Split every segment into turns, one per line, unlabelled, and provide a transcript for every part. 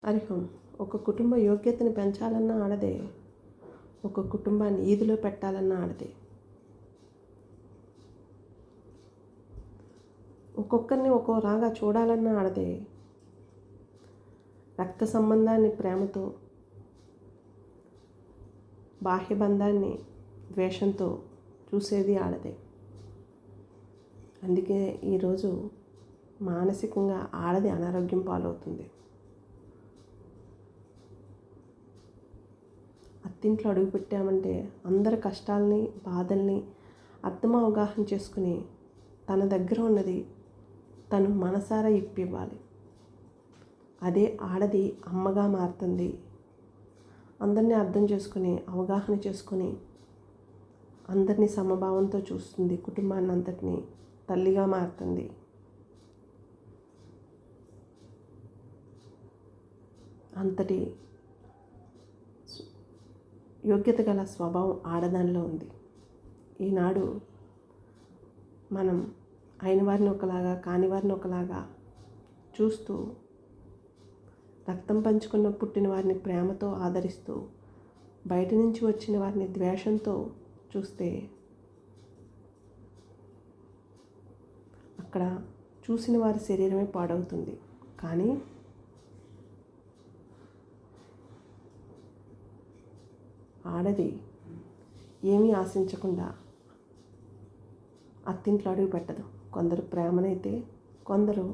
అర్హం. ఒక కుటుంబ యోగ్యతని పెంచాలన్నా ఆడదే. ఒక కుటుంబాన్ని ఈదులో పెట్టాలన్నా ఆడదే. ఒక్కొక్కరిని ఒక్కోలాగా చూడాలన్నా ఆడదే. రక్త సంబంధాన్ని ప్రేమతో, బాహ్య బంధాన్ని ద్వేషంతో చూసేది ఆడదే. అందుకే ఈరోజు మానసికంగా ఆడది అనారోగ్యం పాలవుతుంది. అత్తింట్లో అడుగుపెట్టామంటే అందరి కష్టాలని, బాధల్ని అవగాహన చేసుకుని తన దగ్గర ఉన్నది తను మనసారా ఇప్పివ్వాలి. అదే ఆడది అమ్మగా మారుతుంది. అందరినీ అర్థం చేసుకుని, అవగాహన చేసుకుని అందరినీ సమభావంతో చూస్తుంది. కుటుంబాన్ని అంతటినీ తల్లిగా మారుతుంది. అంతటి యోగ్యత గల స్వభావం ఆడదానిలో ఉంది. ఈనాడు మనం అయిన వారిని ఒకలాగా, కాని వారిని ఒకలాగా చూస్తూ, రక్తం పంచుకున్న పుట్టిన వారిని ప్రేమతో ఆదరిస్తూ, బయట నుంచి వచ్చిన వారిని ద్వేషంతో చూస్తే అక్కడ చూసిన వారి శరీరమే పాడవుతుంది. కానీ ఆడది ఏమీ ఆశించకుండా అత్తింట్లో అడుగు పెట్టదు. కొందరు ప్రేమనైతే, కొందరు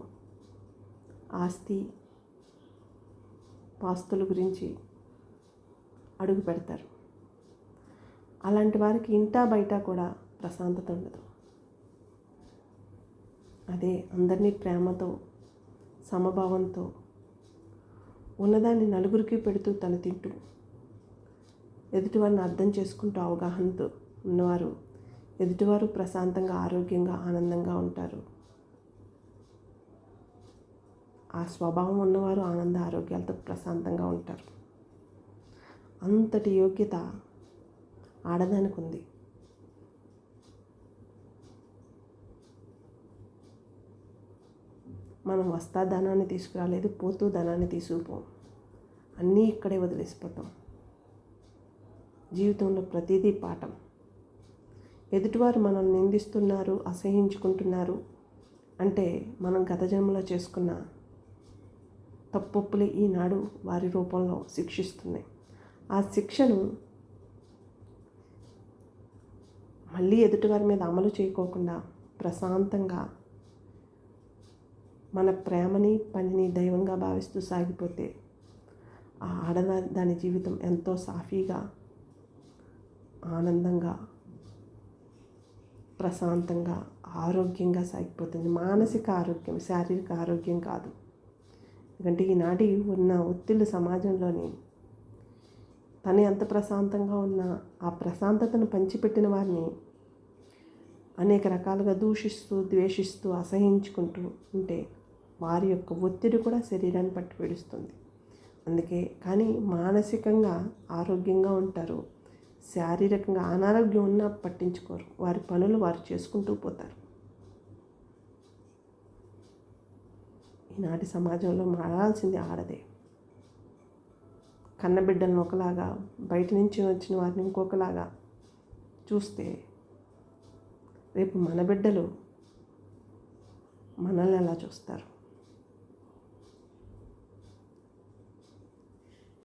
ఆస్తి పాస్తుల గురించి అడుగు పెడతారు. అలాంటి వారికి ఇంటా బయట కూడా ప్రశాంతత ఉండదు. అదే అందరినీ ప్రేమతో, సమభావంతో ఉన్నదాన్ని నలుగురికి పెడుతూ తను తింటూ, ఎదుటివారిని అర్థం చేసుకుంటూ అవగాహనతో ఉన్నవారు ఎదుటివారు ప్రశాంతంగా, ఆరోగ్యంగా, ఆనందంగా ఉంటారు. ఆ స్వభావం ఉన్నవారు ఆనంద ఆరోగ్యాలతో ప్రశాంతంగా ఉంటారు. అంతటి యోగ్యత ఆడదానికి ఉంది. మనం వస్తా ధనాన్ని తీసుకురాలేదు, పోతూ ధనాన్ని తీసుకుపోం. అన్నీ ఇక్కడే వదిలేసిపోతాం. జీవితంలో ప్రతిదీ పాఠం. ఎదుటివారు మనల్ని నిందిస్తున్నారు, అసహించుకుంటున్నారు అంటే మనం గత జన్మలో చేసుకున్న తప్పొప్పులే ఈనాడు వారి రూపంలో శిక్షిస్తున్నాయి. ఆ శిక్షను మళ్ళీ ఎదుటివారి మీద అమలు చేయకోకుండా ప్రశాంతంగా మన ప్రేమని, పనిని దైవంగా భావిస్తూ సాగిపోతే ఆ దాని జీవితం ఎంతో సాఫీగా, ఆనందంగా, ప్రశాంతంగా, ఆరోగ్యంగా సాగిపోతుంది. మానసిక ఆరోగ్యం, శారీరక ఆరోగ్యం కాదు. ఎందుకంటే ఈనాటి ఉన్న ఒత్తిళ్ళు సమాజంలోని తను ఎంత ప్రశాంతంగా ఉన్నా ఆ ప్రశాంతతను పంచిపెట్టిన వారిని అనేక రకాలుగా దూషిస్తూ, ద్వేషిస్తూ, అసహించుకుంటూ ఉంటే వారి యొక్క ఒత్తిడి కూడా శరీరాన్ని పట్టి పీడిస్తుంది. అందుకే కానీ మానసికంగా ఆరోగ్యంగా ఉంటారు. శారీరకంగా అనారోగ్యం ఉన్నా పట్టించుకోరు. వారి పనులు వారు చేసుకుంటూ పోతారు. ఈనాటి సమాజంలో మారాల్సింది ఆడదే. కన్నబిడ్డలను ఒకలాగా, బయట నుంచి వచ్చిన వారిని ఇంకొకలాగా చూస్తే రేపు మన బిడ్డలు మనల్ని ఎలా చూస్తారు?